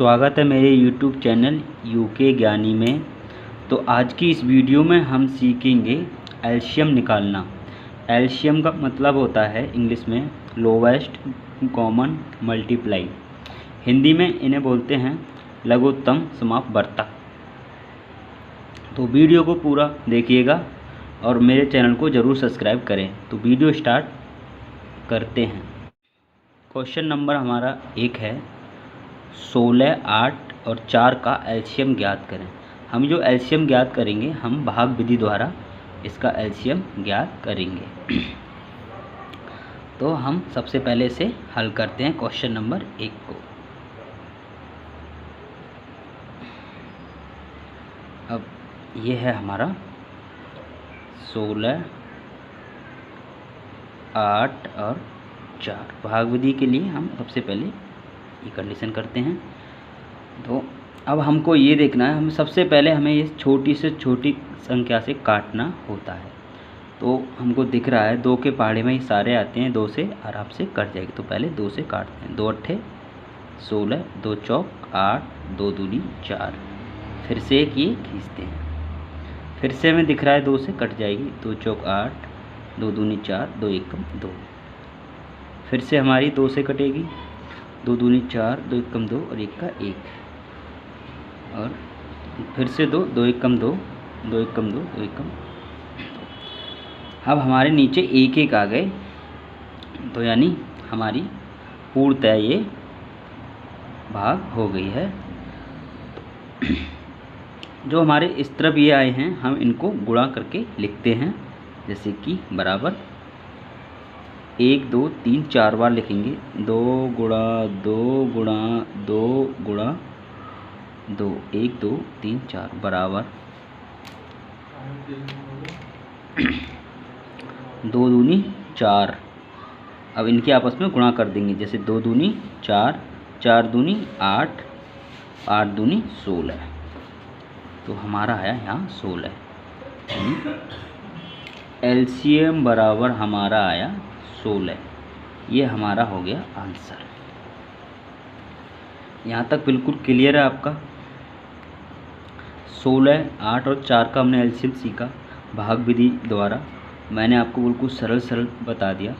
स्वागत है मेरे YouTube चैनल यूके ज्ञानी में। तो आज की इस वीडियो में हम सीखेंगे एलसीएम निकालना। एलसीएम का मतलब होता है इंग्लिश में लोवेस्ट कॉमन मल्टीप्लाई। हिंदी में इन्हें बोलते हैं लघुत्तम समापवर्तक। तो वीडियो को पूरा देखिएगा और मेरे चैनल को ज़रूर सब्सक्राइब करें। तो वीडियो स्टार्ट करते हैं। क्वेश्चन नंबर हमारा 1 है 16, 8 और 4 का एलसीएम ज्ञात करें। हम जो एलसीएम ज्ञात करेंगे हम भाग विधि द्वारा इसका एलसीएम ज्ञात करेंगे। तो हम सबसे पहले से हल करते हैं क्वेश्चन नंबर 1 को। अब ये है हमारा 16, 8 और 4 भाग विधि के लिए हम सबसे पहले ये कंडीशन करते हैं। तो अब हमको ये देखना है, हम सबसे पहले हमें ये छोटी से छोटी संख्या से काटना होता है। तो हमको दिख रहा है 2 के पहाड़े में ये सारे आते हैं, 2 से आराम से कट जाएगी। तो पहले 2 से काटते हैं। 2 अट्ठे 16, 2 चौक 8, 2 दूनी 4। फिर से एक ये खींचते हैं। फिर से हमें दिख रहा है 2 से कट जाएगी। 2 चौक 8, 2 दूनी 4, 2 एकम 2। फिर से हमारी 2 से कटेगी। 2 दूनी 4, 2 एकम 2 और 1 का 1। और फिर से 2, 2 एकम 2, 2 एकम 2, 2 एकम 2। अब हमारे नीचे 1 1 आ गए। तो यानी हमारी पूर्णतः ये भाग हो गई है। जो हमारे इस तरफ ये आए हैं हम इनको गुणा करके लिखते हैं, जैसे कि बराबर 1 2 3 4 बार लिखेंगे। 2 गुणा 2 गुणा 2 गुणा 2, 1 2 3 4 बराबर 2 दूनी 4। अब इनके आपस में गुणा कर देंगे, जैसे 2 दूनी 4, 4 दूनी 8, 8 दूनी 16। तो हमारा आया यहाँ 16। एलसीएम बराबर हमारा आया 16। ये हमारा हो गया आंसर। यहाँ तक बिल्कुल क्लियर है आपका। 16, 8 और 4 का हमने एलसीएम सीखा भाग विधि द्वारा। मैंने आपको बिल्कुल सरल बता दिया।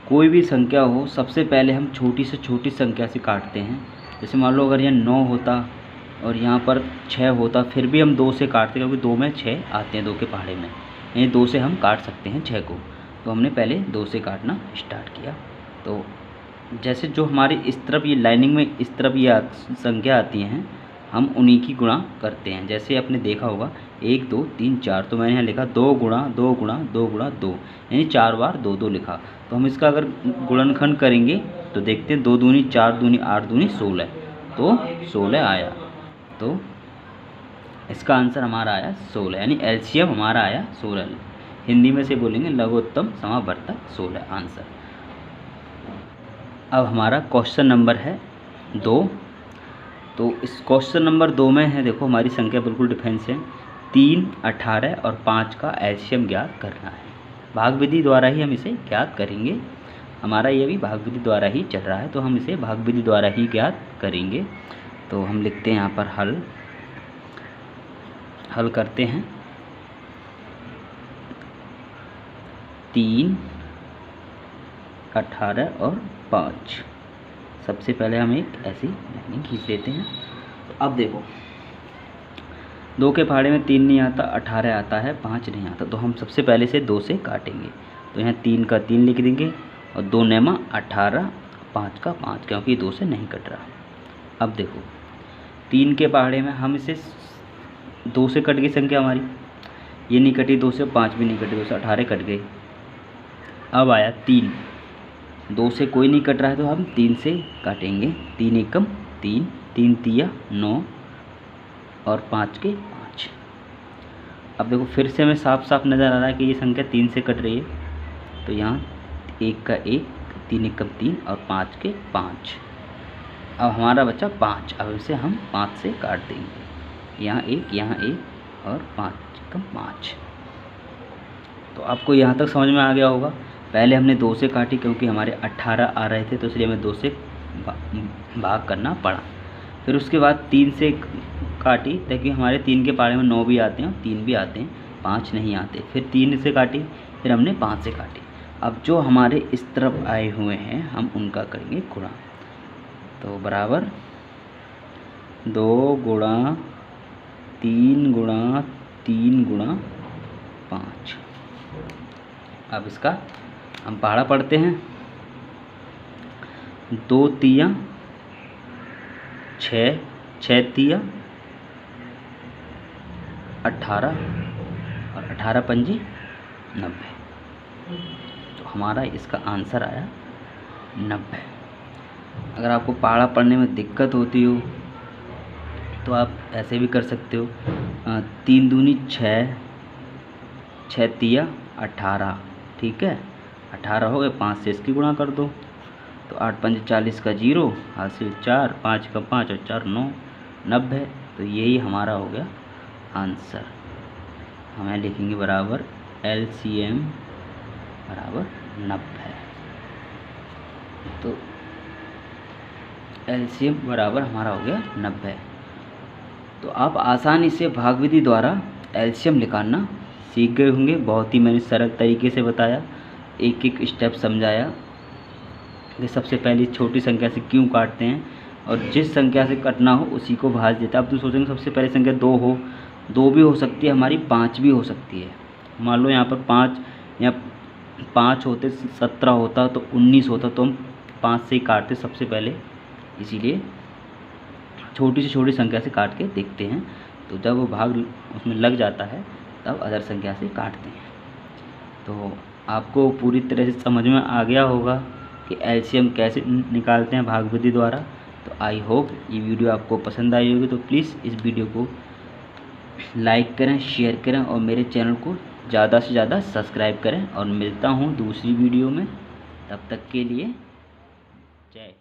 कोई भी संख्या हो सबसे पहले हम छोटी से छोटी संख्या से काटते हैं। जैसे मान लो अगर यहाँ 9 होता और यहाँ पर 6 होता, फिर भी हम 2 से काटते, क्योंकि 2 में 6 आते हैं 2 के पहाड़े में, यानी 2 से हम काट सकते हैं 6 को। तो हमने पहले 2 से काटना स्टार्ट किया। तो जैसे जो हमारी इस तरफ ये लाइनिंग में इस तरफ ये संख्या आती हैं हम उन्हीं की गुणा करते हैं। जैसे आपने देखा होगा 1 2 3 4, तो मैंने यहाँ लिखा 2 गुणा 2 गुणा 2 गुणा 2, यानी 4 बार 2 2 लिखा। तो हम इसका अगर गुणनखंड करेंगे तो देखते हैं 2 दूनी 4 दूनी 8 दूनी 16, तो 16 आया। तो इसका आंसर हमारा आया 16, यानी एलसीएम हमारा आया 16। हिंदी में से बोलेंगे लघुत्तम समापवर्तक 16 आंसर। अब हमारा क्वेश्चन नंबर है 2। तो इस क्वेश्चन नंबर 2 में है, देखो हमारी संख्या बिल्कुल डिफरेंस है। 3, 18 और 5 का एलसीएम ज्ञात करना है। भाग विधि द्वारा ही हम इसे ज्ञात करेंगे। हमारा ये भी भाग विधि द्वारा ही चल रहा है, तो हम इसे भाग विधि द्वारा ही ज्ञात करेंगे। तो हम लिखते हैं यहाँ पर हल करते हैं। 3, 18 और 5। सबसे पहले हम एक ऐसी लाइन खींच लेते हैं। तो अब देखो 2 के पहाड़े में 3 नहीं आता, 18 आता है, 5 नहीं आता। तो हम सबसे पहले से 2 से काटेंगे। तो यहाँ 3 का 3 लिख देंगे और 2 नेमा 18, 5 का 5, क्योंकि 2 से नहीं कट रहा। अब देखो 3 के पहाड़े में हम इसे 2 से कट गई संख्या हमारी, ये नहीं कटी 2 से, 5 भी नहीं कटी 2 से, 18 कट गई। अब आया 3, 2 से कोई नहीं कट रहा है तो हम 3 से काटेंगे। 3 एकम 3, 3 तिया 9 और 5 के 5। अब देखो फिर से हमें साफ साफ नज़र आ रहा है कि ये संख्या 3 से कट रही है। तो यहाँ 1 का 1, 3 एकम 3 और 5 के 5। अब हमारा बचा 5। अब इसे हम 5 से काट देंगे। यहाँ 1 और 5 एकम 5। तो आपको यहाँ तक समझ में आ गया होगा। पहले हमने 2 से काटी क्योंकि हमारे 18 आ रहे थे, तो इसलिए हमें 2 से भाग करना पड़ा। फिर उसके बाद 3 से काटी, ताकि हमारे 3 के पहाड़े में 9 भी आते हैं और 3 भी आते हैं, 5 नहीं आते। फिर 3 से काटी, फिर हमने 5 से काटी। अब जो हमारे इस तरफ आए हुए हैं हम उनका करेंगे गुणा। तो बराबर 2 गुणा 3 गुणा 3 गुणा 5। अब इसका हम पहाड़ा पढ़ते हैं। 2 तिया 6, 6 तिया 18 और 18 पंजी 90। तो हमारा इसका आंसर आया 90। अगर आपको पहाड़ा पढ़ने में दिक्कत होती हो तो आप ऐसे भी कर सकते हो। 3 दूनी 6, 6 तिया 18, ठीक है, 18 हो गए, 5 से इसकी गुणा कर दो। तो 8 पंजे 40 का 0, हासिल 4, 5 का 5 और 4 9, 90। तो यही हमारा हो गया आंसर। हमें लिखेंगे बराबर LCM बराबर 90। तो LCM बराबर हमारा हो गया 90। तो आप आसानी से भाग विधि द्वारा LCM निकालना सीख गए होंगे। बहुत ही मैंने सरल तरीके से बताया, एक एक स्टेप समझाया कि सबसे पहले छोटी संख्या से क्यों काटते हैं और जिस संख्या से कटना हो उसी को भाज देता है। अब तो सोचेंगे सबसे पहले संख्या 2 हो, 2 भी हो सकती है हमारी, 5 भी हो सकती है। मान लो यहाँ पर 5, या 5 होते 17 होता तो 19 होता, तो हम 5 से ही काटते सबसे पहले। इसीलिए छोटी से छोटी संख्या से काट के देखते हैं, तो जब वो भाग उसमें लग जाता है तब अदर संख्या से काटते हैं। तो आपको पूरी तरह से समझ में आ गया होगा कि LCM कैसे निकालते हैं भाग विधि द्वारा। तो आई होप ये वीडियो आपको पसंद आई होगी। तो प्लीज़ इस वीडियो को लाइक करें, शेयर करें और मेरे चैनल को ज़्यादा से ज़्यादा सब्सक्राइब करें। और मिलता हूँ दूसरी वीडियो में, तब तक के लिए जय।